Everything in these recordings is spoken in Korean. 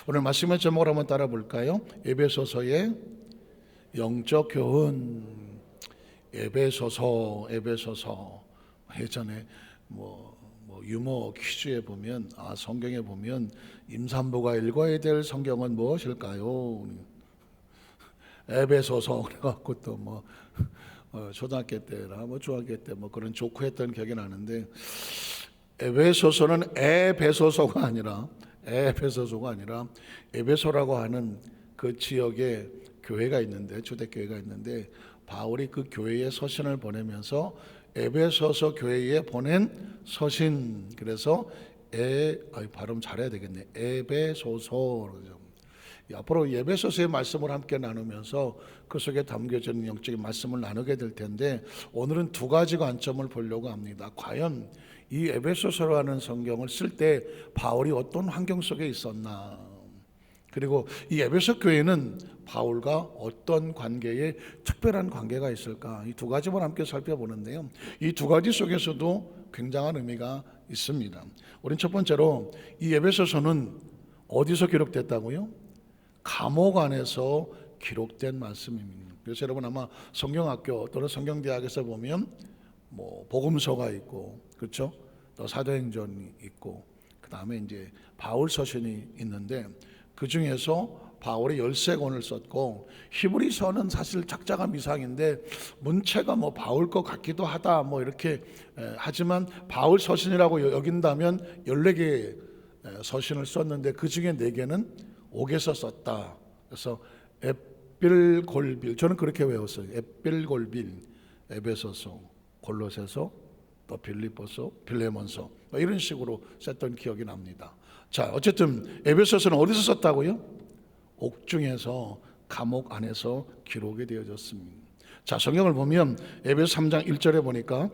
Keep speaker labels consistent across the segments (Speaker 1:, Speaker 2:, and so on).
Speaker 1: 오늘 말씀의 제목을 한번 따라 볼까요? 에베소서의 영적 교훈. 에베소서. 예전에 유머 퀴즈에 보면 성경에 보면 임산부가 읽어야 될 성경은 무엇일까요? 에베소서. 그래갖고 또 초등학교 때나 중학교 때 그런 조크했던 기억이 나는데, 에베소서는 에베소서가 아니라 에베소라고 하는 그 지역에 교회가 있는데, 초대교회가 있는데, 바울이 그 교회에 서신을 보내면서 에베소서 교회에 보낸 서신, 그래서 발음 잘해야 되겠네. 에베소서. 앞으로 에베소서의 말씀을 함께 나누면서 그 속에 담겨진 영적인 말씀을 나누게 될 텐데, 오늘은 두 가지 관점을 보려고 합니다. 과연 이 에베소서라는 성경을 쓸 때 바울이 어떤 환경 속에 있었나, 그리고 이 에베소 교회는 바울과 어떤 관계에 특별한 관계가 있을까, 이 두 가지만 함께 살펴보는데요, 이 두 가지 속에서도 굉장한 의미가 있습니다. 우린 첫 번째로 이 에베소서는 어디서 기록됐다고요? 감옥 안에서 기록된 말씀입니다. 그래서 여러분 아마 성경학교 또는 성경대학에서 보면 복음서가 있고, 그렇죠? 또 사도행전이 있고, 그 다음에 이제 바울 서신이 있는데, 그 중에서 바울이 13권을 썼고, 히브리서는 사실 작자가 미상인데 문체가 바울 것 같기도 하다 이렇게 하지만, 바울 서신이라고 여긴다면 14개의 서신을 썼는데 그 중에 4개는 옥에서 썼다. 그래서 에필골빌, 저는 그렇게 외웠어요. 에필골빌, 에베소서, 골로새서, 또 빌립보서, 빌레몬서, 이런 식으로 썼던 기억이 납니다. 자, 어쨌든 에베소서는 어디서 썼다고요? 옥중에서, 감옥 안에서 기록이 되어졌습니다. 자, 성경을 보면 에베소 3장 1절에 보니까,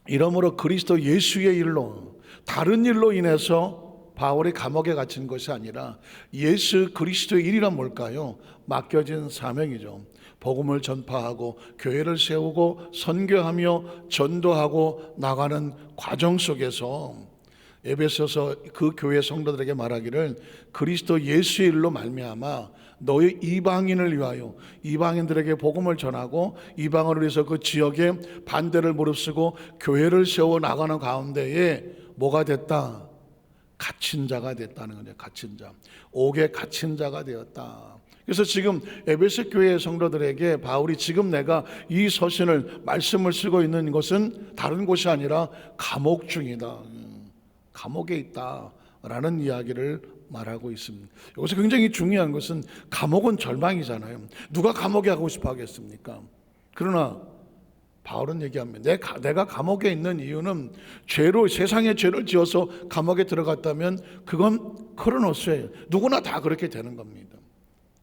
Speaker 1: 이러므로 그리스도 예수의 일로, 다른 일로 인해서 바울이 감옥에 갇힌 것이 아니라 예수 그리스도의 일이란 뭘까요? 맡겨진 사명이죠. 복음을 전파하고 교회를 세우고 선교하며 전도하고 나가는 과정 속에서 에베소서 그 교회 성도들에게 말하기를, 그리스도 예수의 일로 말미암아 너희 이방인을 위하여, 이방인들에게 복음을 전하고 이방을 위해서 그 지역에 반대를 무릅쓰고 교회를 세워 나가는 가운데에 뭐가 됐다? 갇힌 자가 됐다는 거죠. 갇힌 자, 옥에 갇힌 자가 되었다. 그래서 지금 에베소 교회 성도들에게 바울이 지금 내가 이 서신을, 말씀을 쓰고 있는 것은 다른 곳이 아니라 감옥 중이다, 감옥에 있다라는 이야기를 말하고 있습니다. 여기서 굉장히 중요한 것은, 감옥은 절망이잖아요. 누가 감옥에 가고 싶어 하겠습니까? 그러나 바울은 얘기합니다. 내가 감옥에 있는 이유는 세상의 죄를 지어서 감옥에 들어갔다면 그건 크로노스예요. 누구나 다 그렇게 되는 겁니다.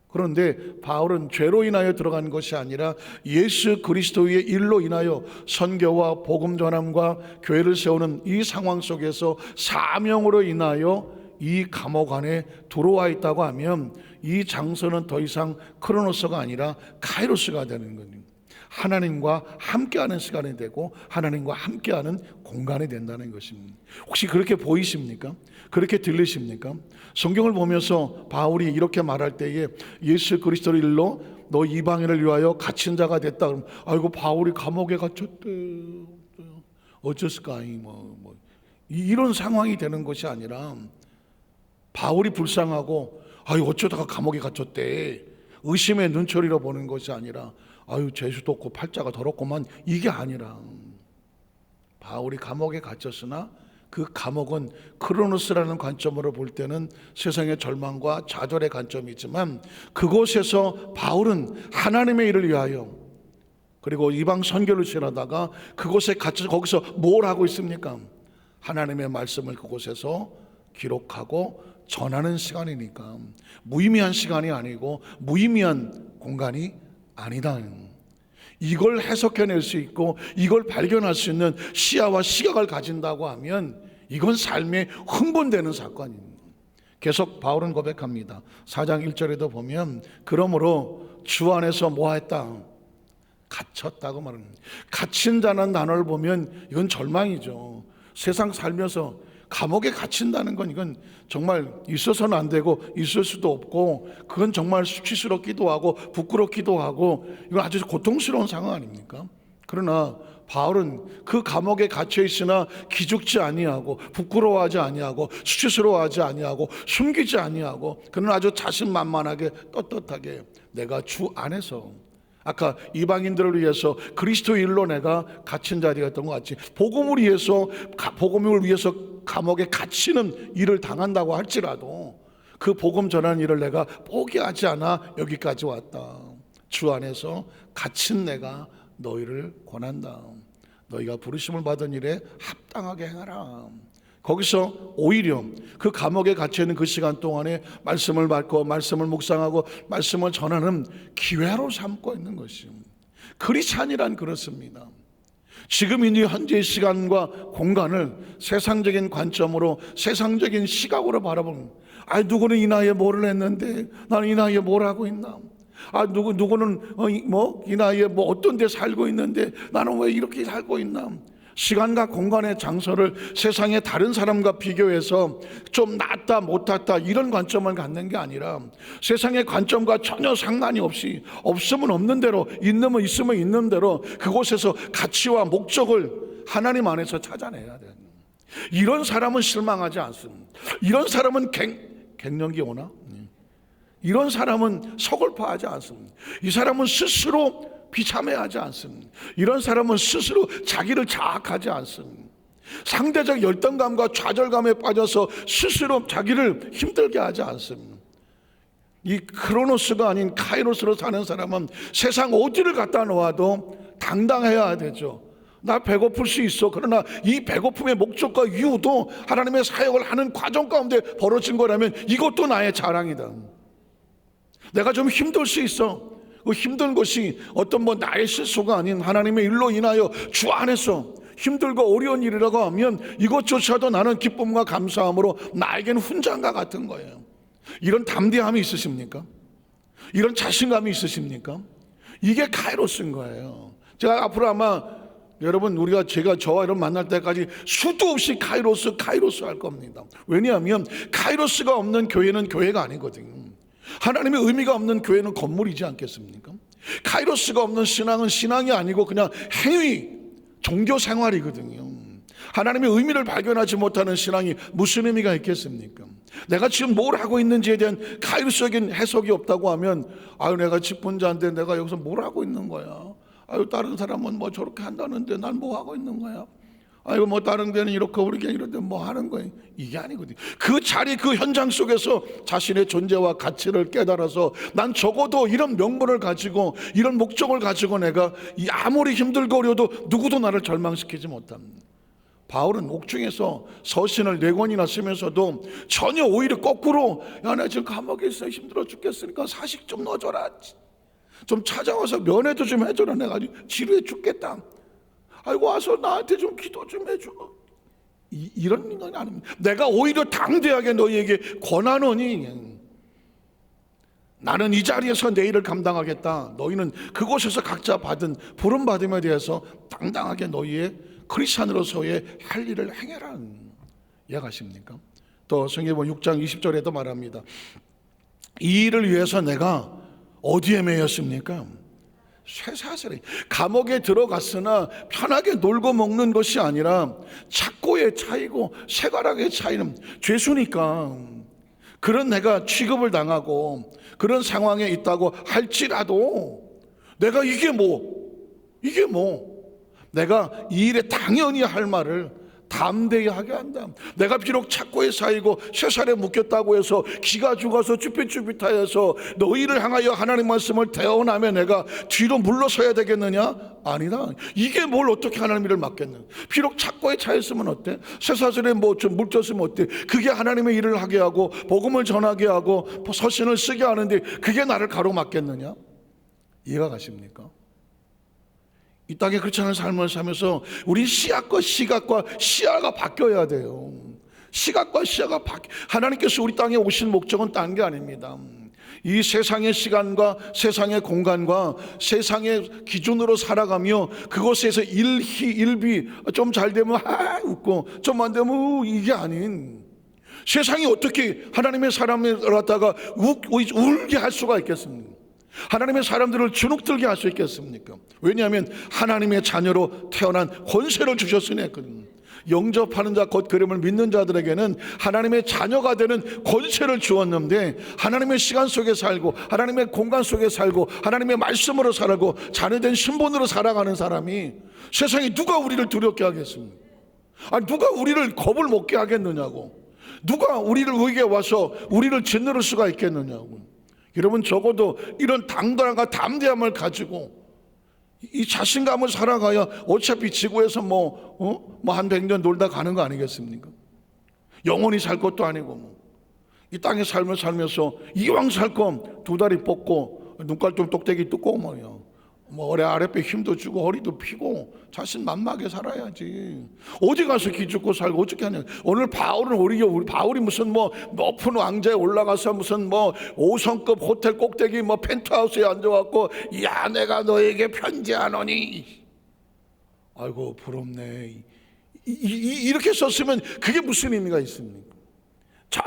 Speaker 1: 그런데 바울은 죄로 인하여 들어간 것이 아니라 예수 그리스도의 일로 인하여 선교와 복음 전함과 교회를 세우는 이 상황 속에서 사명으로 인하여 이 감옥 안에 들어와 있다고 하면, 이 장소는 더 이상 크로노스가 아니라 카이로스가 되는 겁니다. 하나님과 함께하는 시간이 되고 하나님과 함께하는 공간이 된다는 것입니다. 혹시 그렇게 보이십니까? 그렇게 들리십니까? 성경을 보면서 바울이 이렇게 말할 때에 예수 그리스도의 일로 너 이방인을 위하여 갇힌 자가 됐다 그러면, 아이고 바울이 감옥에 갇혔대, 어쩌을까, 이런 상황이 되는 것이 아니라, 바울이 불쌍하고 아유 어쩌다가 감옥에 갇혔대, 의심의 눈초리로 보는 것이 아니라, 아유 죄수도 없고 팔자가 더럽고만, 이게 아니라, 바울이 감옥에 갇혔으나 그 감옥은 크로노스라는 관점으로 볼 때는 세상의 절망과 좌절의 관점이지만, 그곳에서 바울은 하나님의 일을 위하여, 그리고 이방 선교를 지나다가 그곳에 갇혀서 거기서 뭘 하고 있습니까? 하나님의 말씀을 그곳에서 기록하고 전하는 시간이니까 무의미한 시간이 아니고 무의미한 공간이 아니다. 이걸 해석해낼 수 있고 이걸 발견할 수 있는 시야와 시각을 가진다고 하면 이건 삶에 흥분되는 사건입니다. 계속 바울은 고백합니다. 4장 1절에도 보면, 그러므로 주 안에서 뭐했다? 갇혔다고 말합니다. 갇힌다는 단어를 보면 이건 절망이죠. 세상 살면서 감옥에 갇힌다는 건 이건 정말 있어서는 안 되고 있을 수도 없고, 그건 정말 수치스럽기도 하고 부끄럽기도 하고 이건 아주 고통스러운 상황 아닙니까? 그러나 바울은 그 감옥에 갇혀 있으나 기죽지 아니하고 부끄러워하지 아니하고 수치스러워하지 아니하고 숨기지 아니하고, 그는 아주 자신만만하게 떳떳하게 내가 주 안에서, 아까 이방인들을 위해서 그리스도 일로 내가 갇힌 자리였던 것 같이 복음을 위해서 감옥에 갇히는 일을 당한다고 할지라도 그 복음 전하는 일을 내가 포기하지 않아 여기까지 왔다. 주 안에서 갇힌 내가 너희를 권한다. 너희가 부르심을 받은 일에 합당하게 행하라. 거기서 오히려 그 감옥에 갇혀있는 그 시간 동안에 말씀을 받고 말씀을 묵상하고 말씀을 전하는 기회로 삼고 있는 것이요, 크리스찬이란 그렇습니다. 지금 이 현재의 시간과 공간을 세상적인 관점으로 세상적인 시각으로 바라보는, 누구는 이 나이에 뭐를 했는데 나는 이 나이에 뭘 하고 있나, 누구는 이 나이에 어떤 데 살고 있는데 나는 왜 이렇게 살고 있나. 시간과 공간의 장소를 세상의 다른 사람과 비교해서 좀 낫다 못하다 이런 관점을 갖는 게 아니라 세상의 관점과 전혀 상관이 없이 없으면 없는 대로, 있으면 있는 대로 그곳에서 가치와 목적을 하나님 안에서 찾아내야 돼요. 이런 사람은 실망하지 않습니다. 이런 사람은 갱년기 오나? 이런 사람은 서글퍼하지 않습니다. 이 사람은 스스로 비참해하지 않습니다. 이런 사람은 스스로 자기를 자학하지 않습니다. 상대적 열등감과 좌절감에 빠져서 스스로 자기를 힘들게 하지 않습니다. 이 크로노스가 아닌 카이로스로 사는 사람은 세상 어디를 갖다 놓아도 당당해야 되죠. 나 배고플 수 있어. 그러나 이 배고픔의 목적과 이유도 하나님의 사역을 하는 과정 가운데 벌어진 거라면 이것도 나의 자랑이다. 내가 좀 힘들 수 있어. 그 힘든 것이 어떤 나의 실수가 아닌 하나님의 일로 인하여 주 안에서 힘들고 어려운 일이라고 하면 이것조차도 나는 기쁨과 감사함으로 나에게는 훈장과 같은 거예요. 이런 담대함이 있으십니까? 이런 자신감이 있으십니까? 이게 카이로스인 거예요. 제가 앞으로 아마 여러분 제가 저와 여러분 만날 때까지 수도 없이 카이로스 할 겁니다. 왜냐하면 카이로스가 없는 교회는 교회가 아니거든요. 하나님의 의미가 없는 교회는 건물이지 않겠습니까? 카이로스가 없는 신앙은 신앙이 아니고 그냥 행위, 종교 생활이거든요. 하나님의 의미를 발견하지 못하는 신앙이 무슨 의미가 있겠습니까? 내가 지금 뭘 하고 있는지에 대한 카이로스적인 해석이 없다고 하면 내가 직분자인데 내가 여기서 뭘 하고 있는 거야? 다른 사람은 저렇게 한다는데 난 뭐 하고 있는 거야? 다른 데는 이렇게 우리가 이런데 뭐 하는 거예요? 이게 아니거든요. 그 자리, 그 현장 속에서 자신의 존재와 가치를 깨달아서 난 적어도 이런 명분을 가지고 이런 목적을 가지고 내가 아무리 힘들고 어려도 누구도 나를 절망시키지 못합니다. 바울은 옥중에서 서신을 4권이나 쓰면서도 전혀 오히려 거꾸로 나 지금 감옥에 있어 힘들어 죽겠으니까 사식 좀 넣어줘라, 좀 찾아와서 면회도 좀 해줘라, 내가 지루해 죽겠다, 와서 나한테 좀 기도 좀 해줘, 이런 건 아닙니다. 내가 오히려 당대하게 너희에게 권하노니 나는 이 자리에서 내 일을 감당하겠다. 너희는 그곳에서 각자 받은 부름받음에 대해서 당당하게 너희의 크리스찬으로서의 할 일을 행해라. 이해가십니까? 또 성경에 6장 20절에도 말합니다. 이 일을 위해서 내가 어디에 매였습니까? 쇠사슬에. 감옥에 들어갔으나 편하게 놀고 먹는 것이 아니라 착고에 차이고 쇠가락에 차이는 죄수니까 그런 내가 취급을 당하고 그런 상황에 있다고 할지라도 내가 이게 내가 이 일에 당연히 할 말을 담대히 하게 한다. 내가 비록 착고에 쌓이고 쇠살에 묶였다고 해서 기가 죽어서 쭈삣쭈삣하여서 너희를 향하여 하나님 말씀을 대언하며 내가 뒤로 물러서야 되겠느냐? 아니다. 이게 뭘 어떻게 하나님 일을 맡겠느냐? 비록 착고에 차였으면 어때? 쇠사슬에 좀 물졌으면 어때? 그게 하나님의 일을 하게 하고 복음을 전하게 하고 서신을 쓰게 하는데 그게 나를 가로막겠느냐? 이해가 가십니까? 이 땅에 그렇지 않은 삶을 살면서 우리 시각과 시야가 바뀌어야 돼요. 시각과 시야가 하나님께서 우리 땅에 오신 목적은 딴 게 아닙니다. 이 세상의 시간과 세상의 공간과 세상의 기준으로 살아가며 그곳에서 일비 좀 잘 되면 웃고 좀 안 되면 이게 아닌, 세상이 어떻게 하나님의 사람을 갖다가 울게 할 수가 있겠습니까? 하나님의 사람들을 주눅들게 할 수 있겠습니까? 왜냐하면 하나님의 자녀로 태어난 권세를 주셨으니 했거든요. 영접하는 자 곧 그름을 믿는 자들에게는 하나님의 자녀가 되는 권세를 주었는데, 하나님의 시간 속에 살고 하나님의 공간 속에 살고 하나님의 말씀으로 살고 자녀된 신분으로 살아가는 사람이 세상에 누가 우리를 두렵게 하겠습니까? 누가 우리를 겁을 먹게 하겠느냐고, 누가 우리를 위에 와서 우리를 짓누를 수가 있겠느냐고. 여러분, 적어도 이런 당당함과 담대함을 가지고 이 자신감을 살아가야 어차피 지구에서 한 100년 놀다 가는 거 아니겠습니까? 영원히 살 것도 아니고, 이 땅의 삶을 살면서 이왕 살 건 두 다리 뻗고 눈깔 좀 똑대기 뜯고 아랫배 힘도 주고 허리도 펴고 자신 만막에 살아야지. 어디 가서 기죽고 살고 어떻게 하냐. 오늘 바울은 우리 바울이 무슨 높은 왕자에 올라가서 무슨 5성급 호텔 꼭대기 펜트하우스에 앉아갖고, 야 내가 너에게 편지하노니, 아이고 부럽네, 이렇게 썼으면 그게 무슨 의미가 있습니까? 저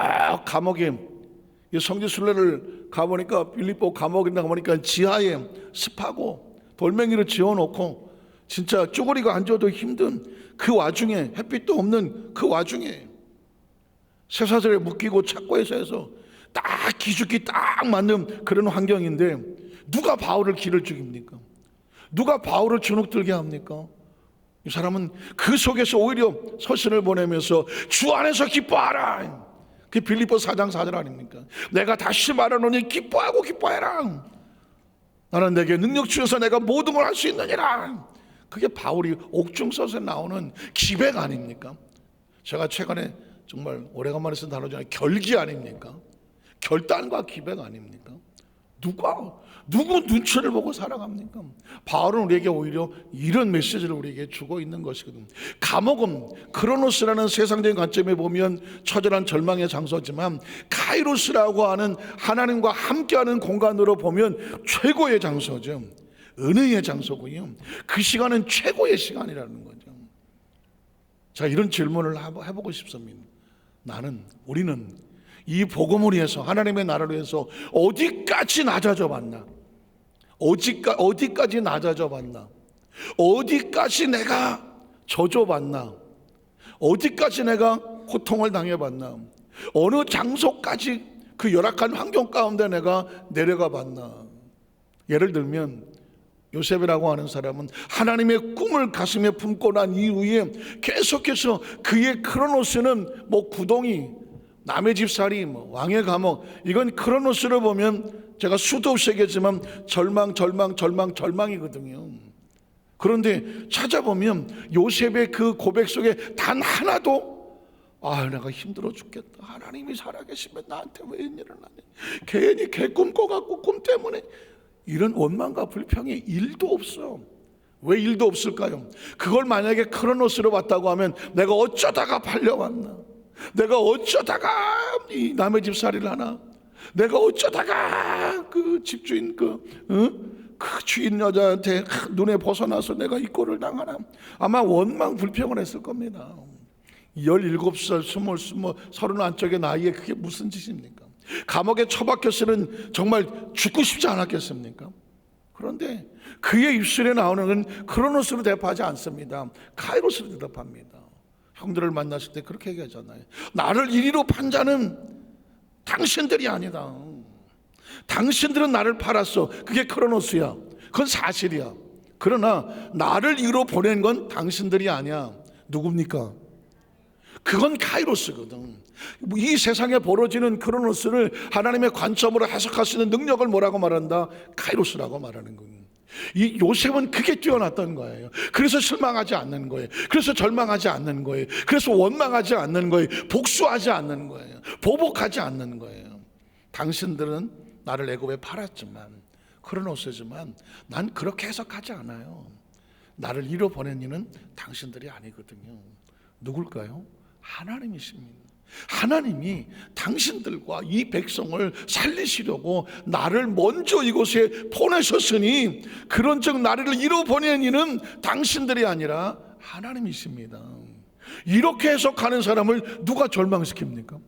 Speaker 1: 감옥에 성지순례를 가보니까, 빌립보 감옥인가 가보니까 지하에 습하고 돌멩이를 지어놓고 진짜 쪼그리고 앉아도 힘든 그 와중에, 햇빛도 없는 그 와중에 쇠사슬에 묶이고 착고해서 해서 딱 기죽기 딱 맞는 그런 환경인데, 누가 바울을 길을 죽입니까? 누가 바울을 주눅들게 합니까? 이 사람은 그 속에서 오히려 서신을 보내면서 주 안에서 기뻐하라, 그게 빌립보 4장 4절 아닙니까? 내가 다시 말하노니 기뻐하고 기뻐해라, 나는 내게 능력 주셔서 내가 모든 걸 할 수 있느니라. 그게 바울이 옥중서에 나오는 기백 아닙니까? 제가 최근에 정말 오래간만에 쓴 단어잖아요. 결기 아닙니까? 결단과 기백 아닙니까? 누구 눈치를 보고 살아갑니까? 바울은 우리에게 오히려 이런 메시지를 우리에게 주고 있는 것이거든요. 감옥은 크로노스라는 세상적인 관점에 보면 처절한 절망의 장소지만, 카이로스라고 하는 하나님과 함께하는 공간으로 보면 최고의 장소죠. 은혜의 장소고요. 그 시간은 최고의 시간이라는 거죠. 자, 이런 질문을 해보고 싶습니다. 우리는 이 복음을 위해서, 하나님의 나라를 위해서 어디까지 낮아져 봤나? 어디까지 낮아져 봤나? 어디까지 내가 져줘 봤나? 어디까지 내가 고통을 당해 봤나? 어느 장소까지 그 열악한 환경 가운데 내가 내려가 봤나? 예를 들면 요셉이라고 하는 사람은 하나님의 꿈을 가슴에 품고 난 이후에 계속해서 그의 크로노스는 구덩이, 남의 집살이, 왕의 감옥, 이건 크로노스를 보면 제가 수도 없이 얘기했지만 절망이거든요. 그런데 찾아보면 요셉의 그 고백 속에 단 하나도 내가 힘들어 죽겠다, 하나님이 살아계시면 나한테 왜 이런 일을 하냐, 괜히 개 꿈꿔갖고 꿈 때문에 이런 원망과 불평이 일도 없어. 왜 일도 없을까요? 그걸 만약에 크로노스로 봤다고 하면 내가 어쩌다가 팔려왔나, 내가 어쩌다가 이 남의 집살이를 하나, 내가 어쩌다가 그 집주인 그 주인 여자한테 눈에 벗어나서 내가 이 꼴을 당하나, 아마 원망 불평을 했을 겁니다. 17살, 30 안쪽의 나이에 그게 무슨 짓입니까? 감옥에 처박혔으면 정말 죽고 싶지 않았겠습니까? 그런데 그의 입술에 나오는 건 크로노스로 대답하지 않습니다. 카이로스로 대답합니다. 형들을 만났을 때 그렇게 얘기하잖아요. 나를 이리로 판 자는 당신들이 아니다. 당신들은 나를 팔았어. 그게 크로노스야. 그건 사실이야. 그러나 나를 이리로 보낸 건 당신들이 아니야. 누굽니까? 그건 카이로스거든. 이 세상에 벌어지는 크로노스를 하나님의 관점으로 해석할 수 있는 능력을 뭐라고 말한다? 카이로스라고 말하는 거예요. 이 요셉은 그게 뛰어났던 거예요. 그래서 실망하지 않는 거예요. 그래서 절망하지 않는 거예요. 그래서 원망하지 않는 거예요. 복수하지 않는 거예요. 보복하지 않는 거예요. 당신들은 나를 애굽에 팔았지만, 크로노스지만 난 그렇게 해석하지 않아요. 나를 이로 보낸 이는 당신들이 아니거든요. 누굴까요? 하나님이십니다. 하나님이 당신들과 이 백성을 살리시려고 나를 먼저 이곳에 보내셨으니 그런즉 나를 이로 보낸 이는 당신들이 아니라 하나님이십니다. 이렇게 해석하는 사람을 누가 절망시킵니까?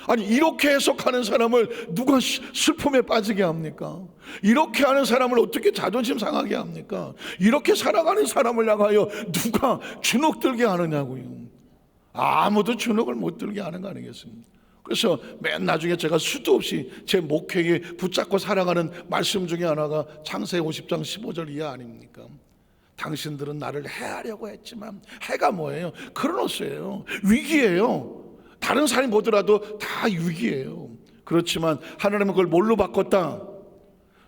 Speaker 1: 아니, 이렇게 해석하는 사람을 누가 슬픔에 빠지게 합니까? 이렇게 하는 사람을 어떻게 자존심 상하게 합니까? 이렇게 살아가는 사람을 향하여 누가 주눅 들게 하느냐고요. 아무도 주눅을 못 들게 하는 거 아니겠습니까? 그래서 맨 나중에 제가 수도 없이 제 목회에 붙잡고 살아가는 말씀 중에 하나가 창세기 50장 15절 이하 아닙니까? 당신들은 나를 해하려고 했지만 해가 뭐예요? 크로노스예요. 위기예요. 다른 사람이 보더라도 다 위기예요. 그렇지만 하나님은 그걸 뭘로 바꿨다?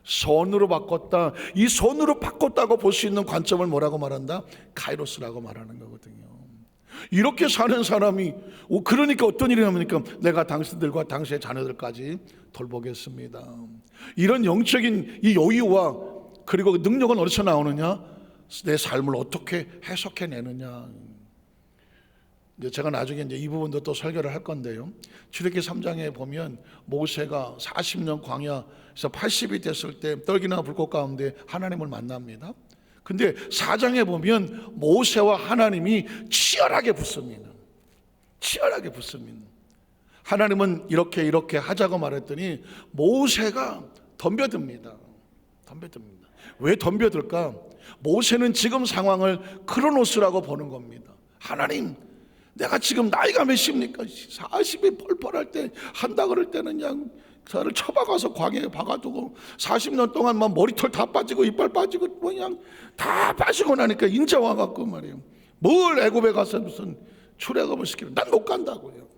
Speaker 1: 선으로 바꿨다. 이 선으로 바꿨다고 볼 수 있는 관점을 뭐라고 말한다? 카이로스라고 말하는 거거든요. 이렇게 사는 사람이, 그러니까 어떤 일이 합니까? 내가 당신들과 당신의 자녀들까지 돌보겠습니다. 이런 영적인 이 여유와 그리고 능력은 어디서 나오느냐? 내 삶을 어떻게 해석해내느냐. 이제 제가 나중에 이제 이 부분도 또 설교를 할 건데요. 출애굽기 3장에 보면 모세가 40년 광야에서 80이 됐을 때 떨기나 불꽃 가운데 하나님을 만납니다. 근데 4장에 보면 모세와 하나님이 치열하게 붙습니다. 치열하게 붙습니다. 하나님은 이렇게 하자고 말했더니 모세가 덤벼듭니다. 덤벼듭니다. 왜 덤벼들까? 모세는 지금 상황을 크로노스라고 보는 겁니다. 하나님, 내가 지금 나이가 몇입니까? 40이 펄펄할 때 한다 그럴 때는 그냥 저를 쳐박아서 광야에 박아두고 40년 동안 막 머리털 다 빠지고 이빨 빠지고 그냥 다 빠지고 나니까 인제 와갖고 말이에요. 뭘 애굽에 가서 무슨 출애굽을 시키는, 난 못 간다고요.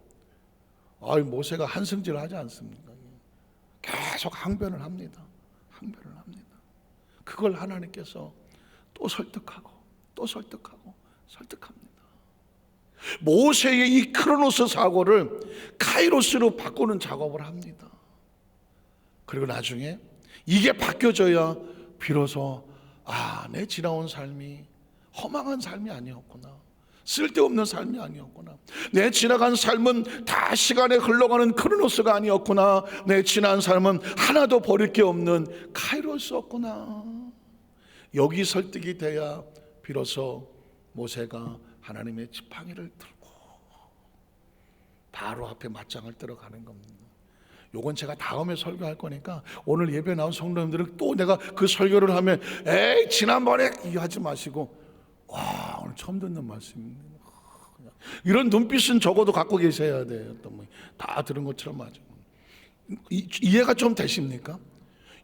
Speaker 1: 아이, 모세가 한승질 하지 않습니까? 계속 항변을 합니다. 항변을 합니다. 그걸 하나님께서 또 설득하고 또 설득하고 설득합니다. 모세의 이 크로노스 사고를 카이로스로 바꾸는 작업을 합니다. 그리고 나중에 이게 바뀌어져야 비로소 내 지나온 삶이 허망한 삶이 아니었구나, 쓸데없는 삶이 아니었구나, 내 지나간 삶은 다 시간에 흘러가는 크로노스가 아니었구나, 내 지난 삶은 하나도 버릴 게 없는 카이로스였구나. 여기 설득이 돼야 비로소 모세가 하나님의 지팡이를 들고 바로 앞에 맞짱을 들어가는 겁니다. 요건 제가 다음에 설교할 거니까 오늘 예배 나온 성도님들은 또 내가 그 설교를 하면 에이 지난번에 이거 하지 마시고, 와 오늘 처음 듣는 말씀입니다. 이런 눈빛은 적어도 갖고 계셔야 돼요. 또 뭐 다 들은 것처럼 맞아. 이해가 좀 되십니까?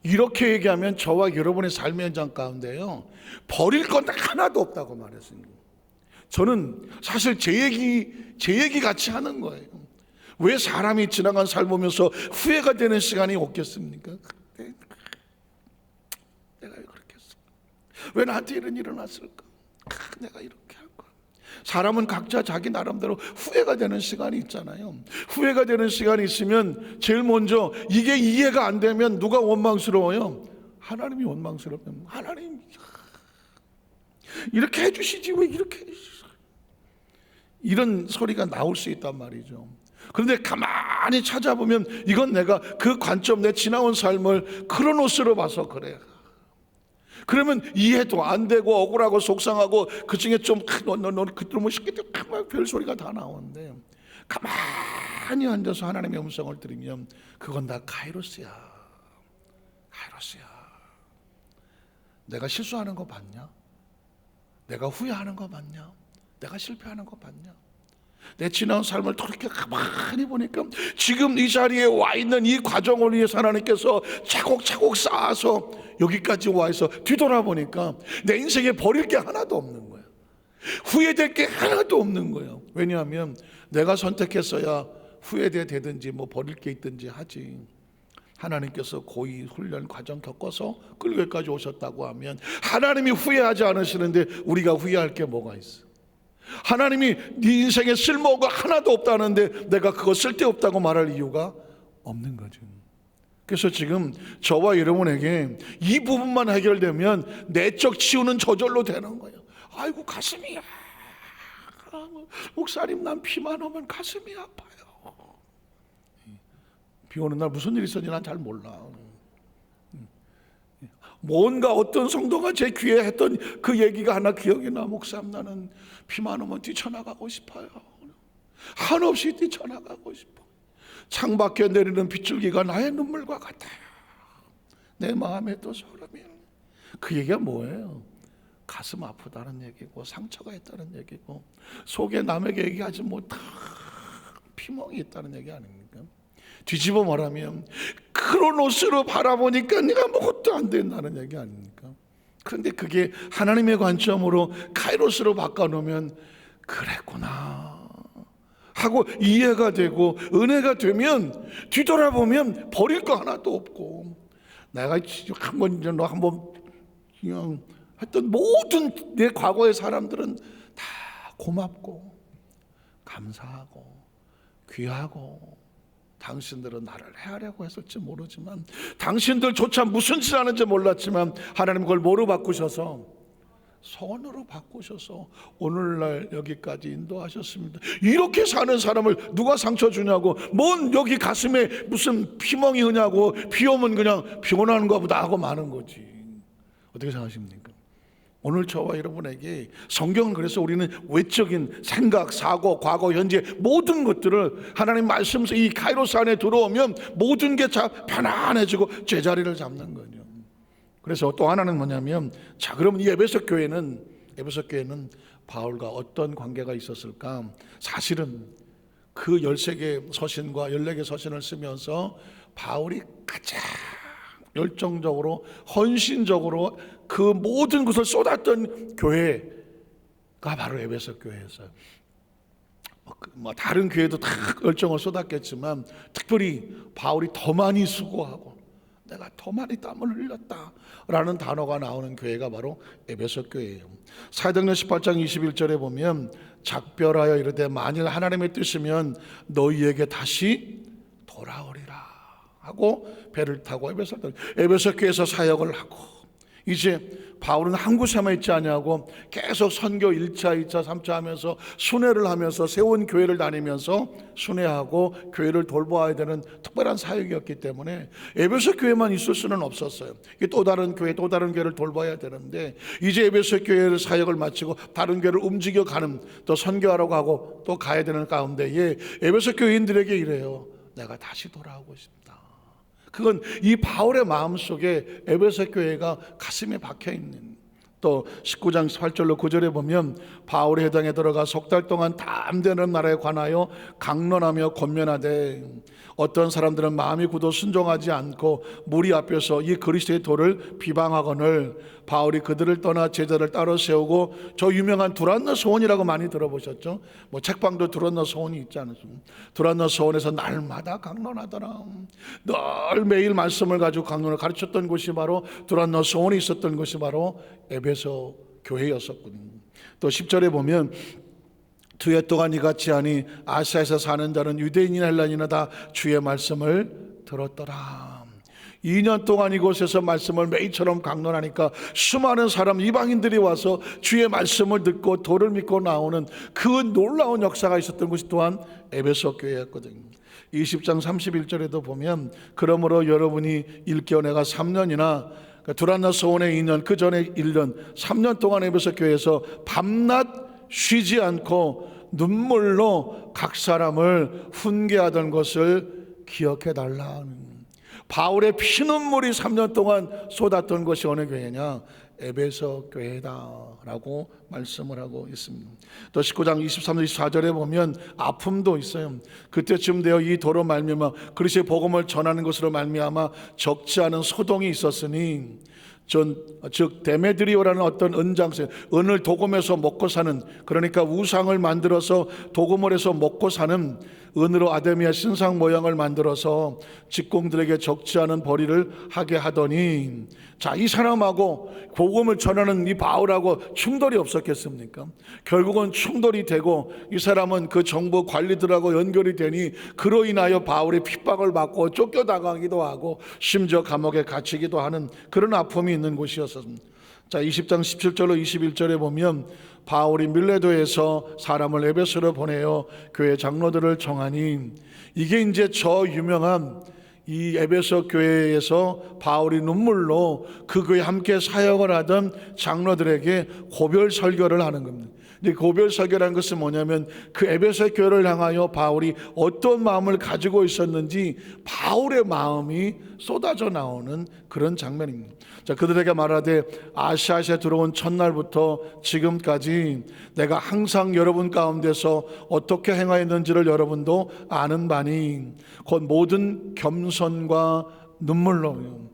Speaker 1: 이렇게 얘기하면 저와 여러분의 삶의 현장 가운데요, 버릴 건 하나도 없다고 말했습니다. 저는 사실 제 얘기 같이 하는 거예요. 왜 사람이 지나간 삶 보면서 후회가 되는 시간이 없겠습니까? 내가 왜 그렇게 했을까? 왜 나한테 이런 일이 일어났을까? 내가 이렇게 할 거야. 사람은 각자 자기 나름대로 후회가 되는 시간이 있잖아요. 후회가 되는 시간이 있으면 제일 먼저 이게 이해가 안 되면 누가 원망스러워요? 하나님이 원망스러우면 하나님 이렇게 해주시지 왜 이렇게 해주시지? 이런 소리가 나올 수 있단 말이죠. 그런데 가만히 찾아보면 이건 내가 그 관점, 내 지나온 삶을 크로노스로 봐서 그래. 그러면 이해도 안 되고 억울하고 속상하고 그 중에 좀 너는 그놈의 새끼들 별소리가 다 나오는데 가만히 앉아서 하나님의 음성을 들으면 그건 다 카이로스야. 카이로스야. 내가 실수하는 거 봤냐? 내가 후회하는 거 봤냐? 내가 실패하는 거 봤냐? 내 지나온 삶을 그렇게 가만히 보니까 지금 이 자리에 와 있는 이 과정을 위해서 하나님께서 차곡차곡 쌓아서 여기까지 와 있어 뒤돌아보니까 내 인생에 버릴 게 하나도 없는 거야. 후회될 게 하나도 없는 거예요. 왜냐하면 내가 선택했어야 후회되든지 뭐 버릴 게 있든지 하지. 하나님께서 고이 훈련 과정 겪어서 끌기까지 오셨다고 하면 하나님이 후회하지 않으시는데 우리가 후회할 게 뭐가 있어? 하나님이 네 인생에 쓸모가 하나도 없다는데 내가 그거 쓸데없다고 말할 이유가 없는 거죠. 그래서 지금 저와 여러분에게 이 부분만 해결되면 내적 치유는 저절로 되는 거예요. 아이고 가슴이 목사님 난 비만 오면 가슴이 아파요. 비 오는 날 무슨 일이 있었는지 난 잘 몰라. 뭔가 어떤 성도가 제 귀에 했던 그 얘기가 하나 기억이 나. 목사님, 나는 비만 오면 뛰쳐나가고 싶어요. 한없이 뛰쳐나가고 싶어. 창밖에 내리는 빗줄기가 나의 눈물과 같아요. 내 마음에 또 소름이. 그 얘기가 뭐예요? 가슴 아프다는 얘기고, 상처가 있다는 얘기고, 속에 남에게 얘기하지 못한 피멍이 있다는 얘기 아닙니까? 뒤집어 말하면 크로노스로 바라보니까 네가 아무것도 안 된다는 얘기 아닙니까? 그런데 그게 하나님의 관점으로 카이로스로 바꿔놓으면 그랬구나 하고 이해가 되고 은혜가 되면 뒤돌아보면 버릴 거 하나도 없고, 내가 한번 그냥 했던 모든 내 과거의 사람들은 다 고맙고 감사하고 귀하고, 당신들은 나를 해하려고 했을지 모르지만, 당신들조차 무슨 짓을 하는지 몰랐지만 하나님 그걸 뭐로 바꾸셔서? 선으로 바꾸셔서 오늘날 여기까지 인도하셨습니다. 이렇게 사는 사람을 누가 상처 주냐고, 뭔 여기 가슴에 무슨 피멍이 흐냐고, 비 오면 그냥 피곤한 것보다 하고 마는 거지. 어떻게 생각하십니까? 오늘 저와 여러분에게 성경은 그래서 우리는 외적인 생각, 사고, 과거, 현재 모든 것들을 하나님 말씀에서 이 카이로스 안에 들어오면 모든 게 편안해지고 제자리를 잡는 거죠. 그래서 또 하나는 뭐냐면, 자, 그러면 이 에베소 교회는 바울과 어떤 관계가 있었을까? 사실은 그 13개 서신과 14개 서신을 쓰면서 바울이 가장 열정적으로 헌신적으로 그 모든 것을 쏟았던 교회가 바로 에베소 교회였어요. 다른 교회도 다 열정을 쏟았겠지만 특별히 바울이 더 많이 수고하고 내가 더 많이 땀을 흘렸다라는 단어가 나오는 교회가 바로 에베소 교회예요. 사도행전 18장 21절에 보면 작별하여 이르되 만일 하나님의 뜻이면 너희에게 다시 돌아오리라 하고 배를 타고 에베소 교회에서 사역을 하고, 이제 바울은 한 곳에만 있지 아니하고 계속 선교 1차, 2차, 3차 하면서 순회를 하면서 세운 교회를 다니면서 순회하고 교회를 돌봐야 되는 특별한 사역이었기 때문에 에베소 교회만 있을 수는 없었어요. 또 다른 교회, 또 다른 교회를 돌봐야 되는데, 이제 에베소 교회를 사역을 마치고 다른 교회를 움직여가는, 또 선교하러 가고 또 가야 되는 가운데에 에베소 교인들에게 이래요. 내가 다시 돌아오고 싶다. 그건 이 바울의 마음속에 에베소 교회가 가슴에 박혀있는, 또 19장 8절로 9절에 보면 바울이 회당에 들어가 석 달 동안 담대한 나라에 관하여 강론하며 권면하되 어떤 사람들은 마음이 굳어 순종하지 않고 무리 앞에서 이 그리스도의 도를 비방하거늘 바울이 그들을 떠나 제자를 따로 세우고, 저 유명한 두란노 소원이라고 많이 들어보셨죠? 뭐 책방도 두란노 소원이 있지 않습니까? 두란노 소원에서 날마다 강론하더라. 늘 매일 말씀을 가지고 강론을 가르쳤던 곳이 바로 두란노 소원이 있었던 곳이 바로 에베소 교회였었거든요. 또 10절에 보면 두 해 동안 이같이 하니 아시아에서 사는 자는 유대인이나 헬라인이나 다 주의 말씀을 들었더라. 2년 동안 이곳에서 말씀을 매일처럼 강론하니까 수많은 사람 이방인들이 와서 주의 말씀을 듣고 도를 믿고 나오는 그 놀라운 역사가 있었던 곳이 또한 에베소 교회였거든요. 20장 31절에도 보면 그러므로 여러분이 일견해가 3년이나 두란노 소원의 2년 그 전에 1년 3년 동안 에베소 교회에서 밤낮 쉬지 않고 눈물로 각 사람을 훈계하던 것을 기억해 달라는, 바울의 피눈물이 3년 동안 쏟았던 것이 어느 교회냐? 에베소 교회다라고 말씀을 하고 있습니다. 또 19장 23절 24절에 보면 아픔도 있어요. 그때쯤 되어 이 도로 말미암아 그리스도의 복음을 전하는 것으로 말미암아 적지 않은 소동이 있었으니, 즉 데메드리오라는 어떤 은장세, 은을 도금해서 먹고 사는, 그러니까 우상을 만들어서 도금을 해서 먹고 사는, 은으로 아데미아 신상 모양을 만들어서 직공들에게 적지 않은 벌이를 하게 하더니, 자, 이 사람하고 복음을 전하는 이 바울하고 충돌이 없었겠습니까? 결국은 충돌이 되고 이 사람은 그 정부 관리들하고 연결이 되니 그로 인하여 바울이 핍박을 받고 쫓겨나가기도 하고 심지어 감옥에 갇히기도 하는 그런 아픔이 있는 곳이었습니다. 자, 20장 17절로 21절에 보면 바울이 밀레도에서 사람을 에베소로 보내어 교회 장로들을 정하니, 이게 이제 저 유명한 이 에베소 교회에서 바울이 눈물로 그 교회에 함께 사역을 하던 장로들에게 고별 설교를 하는 겁니다. 근데 고별 설교라는 것은 뭐냐면 그 에베소 교회를 향하여 바울이 어떤 마음을 가지고 있었는지 바울의 마음이 쏟아져 나오는 그런 장면입니다. 자, 그들에게 말하되 아시아에 들어온 첫날부터 지금까지 내가 항상 여러분 가운데서 어떻게 행하였는지를 여러분도 아는 바니 곧 모든 겸손과 눈물로.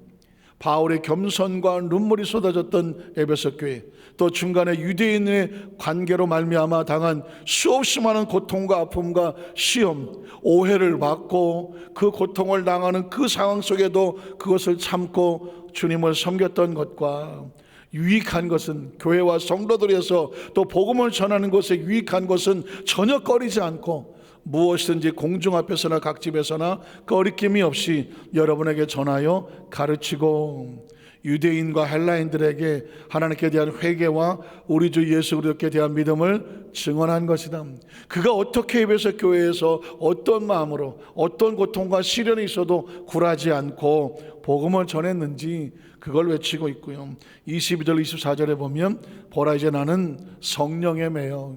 Speaker 1: 바울의 겸손과 눈물이 쏟아졌던 에베소 교회, 또 중간에 유대인의 관계로 말미암아 당한 수없이 많은 고통과 아픔과 시험, 오해를 받고 그 고통을 당하는 그 상황 속에도 그것을 참고 주님을 섬겼던 것과 유익한 것은, 교회와 성도들에서 또 복음을 전하는 것에 유익한 것은 전혀 꺼리지 않고 무엇이든지 공중 앞에서나 각 집에서나 꺼리낌이 없이 여러분에게 전하여 가르치고 유대인과 헬라인들에게 하나님께 대한 회개와 우리 주 예수 그리스도께 대한 믿음을 증언한 것이다. 그가 어떻게 에베소 교회에서 어떤 마음으로 어떤 고통과 시련이 있어도 굴하지 않고 복음을 전했는지 그걸 외치고 있고요. 22절 24절에 보면 보라 이제 나는 성령에 매여.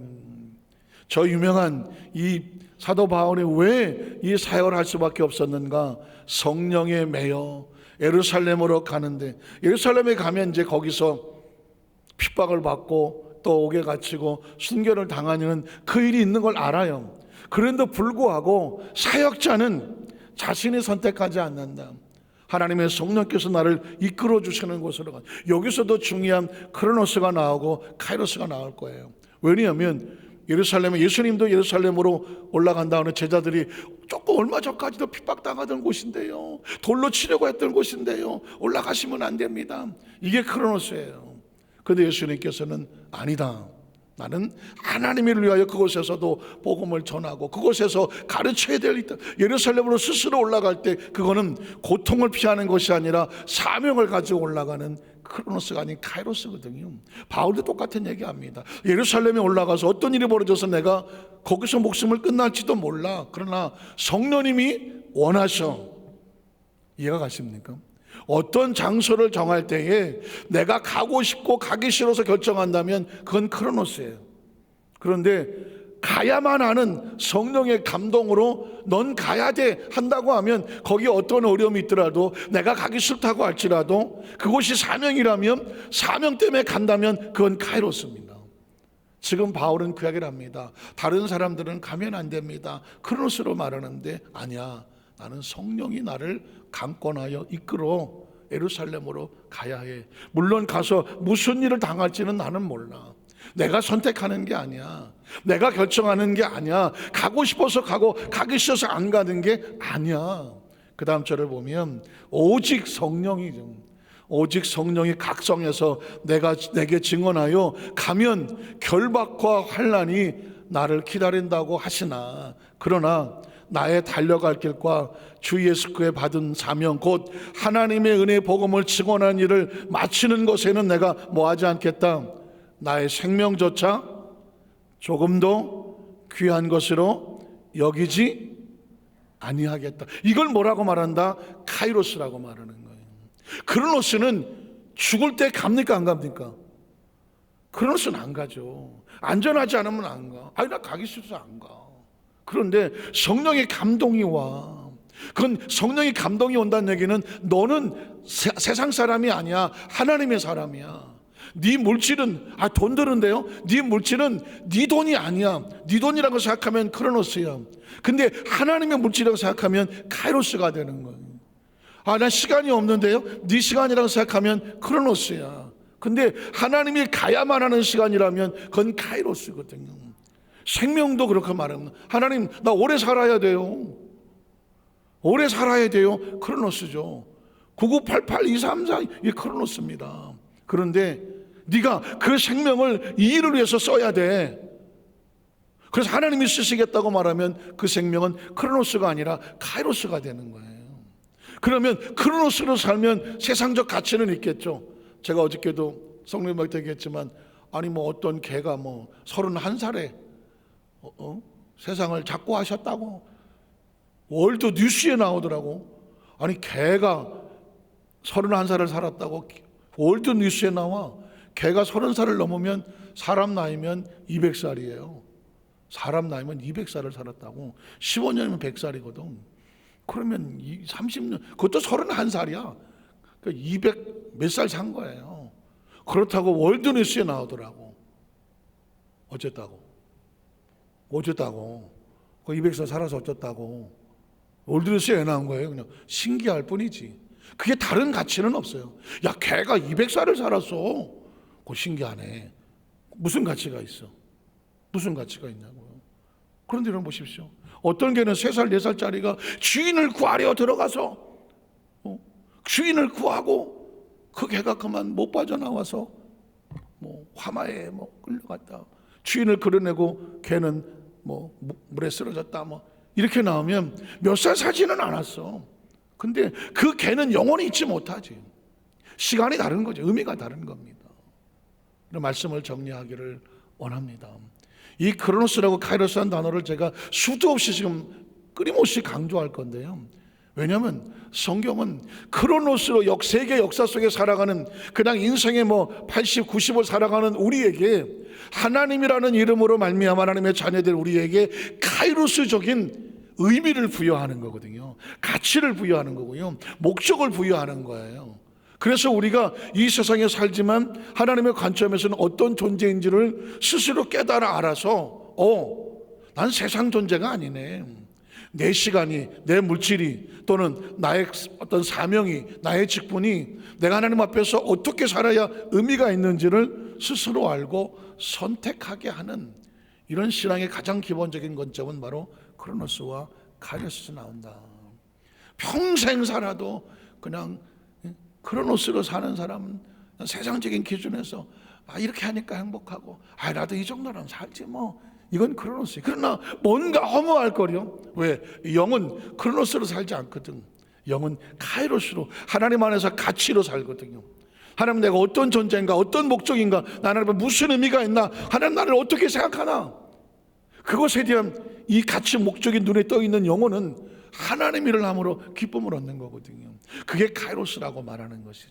Speaker 1: 저 유명한 이 사도 바울이 왜 이 사역을 할 수밖에 없었는가? 성령에 매여 예루살렘으로 가는데, 예루살렘에 가면 이제 거기서 핍박을 받고 또 옥에 갇히고 순교를 당하는 그 일이 있는 걸 알아요. 그런데도 불구하고 사역자는 자신이 선택하지 않는다. 하나님의 성령께서 나를 이끌어 주시는 곳으로 가. 여기서도 중요한 크로노스가 나오고 카이로스가 나올 거예요. 왜냐하면 예루살렘에, 예수님도 예루살렘으로 올라간다 하는 제자들이 조금 얼마 전까지도 핍박당하던 곳인데요, 돌로 치려고 했던 곳인데요, 올라가시면 안 됩니다. 이게 크로노스예요. 그런데 예수님께서는 아니다, 나는 하나님을 위하여 그곳에서도 복음을 전하고 그곳에서 가르쳐야 될 있다. 예루살렘으로 스스로 올라갈 때 그거는 고통을 피하는 것이 아니라 사명을 가지고 올라가는 크로노스가 아닌 카이로스거든요. 바울도 똑같은 얘기합니다. 예루살렘에 올라가서 어떤 일이 벌어져서 내가 거기서 목숨을 끝날지도 몰라. 그러나 성령님이 원하셔. 이해가 가십니까? 어떤 장소를 정할 때에 내가 가고 싶고 가기 싫어서 결정한다면 그건 크로노스예요. 그런데 가야만 하는 성령의 감동으로 넌 가야 돼 한다고 하면 거기에 어떤 어려움이 있더라도, 내가 가기 싫다고 할지라도 그곳이 사명이라면, 사명 때문에 간다면 그건 카이로스입니다. 지금 바울은 그 이야기를 합니다. 다른 사람들은 가면 안 됩니다, 크로노스로 말하는데 아니야, 나는 성령이 나를 강권하여 이끌어 예루살렘으로 가야 해. 물론 가서 무슨 일을 당할지는 나는 몰라. 내가 선택하는 게 아니야, 내가 결정하는 게 아니야, 가고 싶어서 가고 가기 싫어서 안 가는 게 아니야. 그 다음 절을 보면 오직 성령이죠. 오직 성령이 각성해서 내게 증언하여 가면 결박과 환난이 나를 기다린다고 하시나, 그러나 나의 달려갈 길과 주 예수 그의 받은 사명 곧 하나님의 은혜의 복음을 증언하는 일을 마치는 것에는 내가 뭐하지 않겠다. 나의 생명조차 조금도 귀한 것으로 여기지 아니하겠다. 이걸 뭐라고 말한다? 카이로스라고 말하는 거예요. 크로노스는 죽을 때 갑니까 안 갑니까? 크로노스는 안 가죠. 안전하지 않으면 안 가. 아니 나 가기 싫어서 안 가. 그런데 성령의 감동이 와. 그건 성령의 감동이 온다는 얘기는 너는 세상 사람이 아니야, 하나님의 사람이야. 네 물질은 돈 드는데요, 네 물질은 네 돈이 아니야. 네 돈이라고 생각하면 크로노스야. 근데 하나님의 물질이라고 생각하면 카이로스가 되는 거예요. 나 시간이 없는데요, 네 시간이라고 생각하면 크로노스야. 근데 하나님이 가야만 하는 시간이라면 그건 카이로스거든요. 생명도 그렇게 말합니다. 하나님 나 오래 살아야 돼요, 오래 살아야 돼요. 크로노스죠. 9988234 이게 크로노스입니다. 그런데 네가 그 생명을 이 일을 위해서 써야 돼. 그래서 하나님이 쓰시겠다고 말하면 그 생명은 크로노스가 아니라 카이로스가 되는 거예요. 그러면 크로노스로 살면 세상적 가치는 있겠죠. 제가 어저께도 성령님한테 얘기했지만, 아니 뭐 어떤 개가 뭐 31살에 세상을 작고 하셨다고 월드 뉴스에 나오더라고. 아니 개가 31살을 살았다고 월드 뉴스에 나와. 개가 30살을 넘으면 사람 나이면 200살이에요. 사람 나이면 200살을 살았다고. 15년이면 100살이거든. 그러면 30년, 그것도 31살이야. 그러니까 200 몇 살 산 거예요. 그렇다고 월드 뉴스에 나오더라고. 어쨌다고? 그 200살 살아서 어쩌다고? 월드 뉴스에 나온 거예요. 그냥 신기할 뿐이지. 그게 다른 가치는 없어요. 야, 개가 200살을 살았어. 그거 신기하네. 무슨 가치가 있어? 무슨 가치가 있냐고요. 그런데 여러분 보십시오. 어떤 개는 3살, 4살짜리가 주인을 구하려 들어가서 주인을 구하고 그 개가 그만 못 빠져나와서 화마에 끌려갔다. 주인을 그려내고 개는 물에 쓰러졌다. 이렇게 나오면 몇 살 살지는 않았어. 근데 그 개는 영원히 잊지 못하지. 시간이 다른 거죠. 의미가 다른 겁니다. 이런 말씀을 정리하기를 원합니다. 이 크로노스라고 카이로스한 단어를 제가 수도 없이 지금 끊임없이 강조할 건데요. 왜냐하면 성경은 크로노스로 세계 역사 속에 살아가는 그냥 인생의 80, 90을 살아가는 우리에게 하나님이라는 이름으로 말미암아 하나님의 자녀들 우리에게 카이로스적인 의미를 부여하는 거거든요. 가치를 부여하는 거고요. 목적을 부여하는 거예요. 그래서 우리가 이 세상에 살지만 하나님의 관점에서는 어떤 존재인지를 스스로 깨달아 알아서 난 세상 존재가 아니네. 내 시간이, 내 물질이 또는 나의 어떤 사명이, 나의 직분이 내가 하나님 앞에서 어떻게 살아야 의미가 있는지를 스스로 알고 선택하게 하는 이런 신앙의 가장 기본적인 관점은 바로 크로노스와 카이로스에서 나온다. 평생 살아도 그냥 크로노스로 사는 사람은 세상적인 기준에서 이렇게 하니까 행복하고 나도 이 정도는 살지 이건 크로노스. 그러나 뭔가 허무할 거려. 왜? 영은 크로노스로 살지 않거든. 영은 카이로스로 하나님 안에서 가치로 살거든요. 하나님 내가 어떤 존재인가, 어떤 목적인가, 하나님 앞에 무슨 의미가 있나, 하나님 나를 어떻게 생각하나, 그것에 대한 이 가치 목적이 눈에 떠 있는 영혼은 하나님 일을 함으로 기쁨을 얻는 거거든요. 그게 카이로스라고 말하는 것이죠.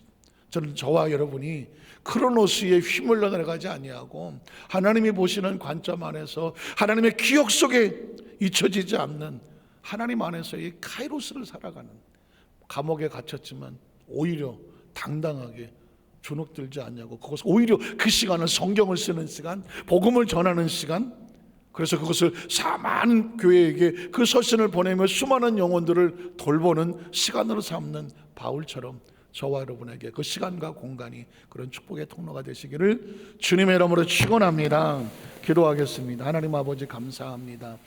Speaker 1: 저는 저와 여러분이 크로노스에 휘말려 나가지 아니하고 하나님이 보시는 관점 안에서 하나님의 기억 속에 잊혀지지 않는 하나님 안에서의 카이로스를 살아가는, 감옥에 gat혔지만 오히려 당당하게 주눅들지 않냐고, 그것을 오히려 그 시간을 성경을 쓰는 시간, 복음을 전하는 시간, 그래서 그것을 많은 교회에게 그 서신을 보내며 수많은 영혼들을 돌보는 시간으로 삼는 바울처럼 저와 여러분에게 그 시간과 공간이 그런 축복의 통로가 되시기를 주님의 이름으로 축원합니다. 기도하겠습니다. 하나님 아버지 감사합니다.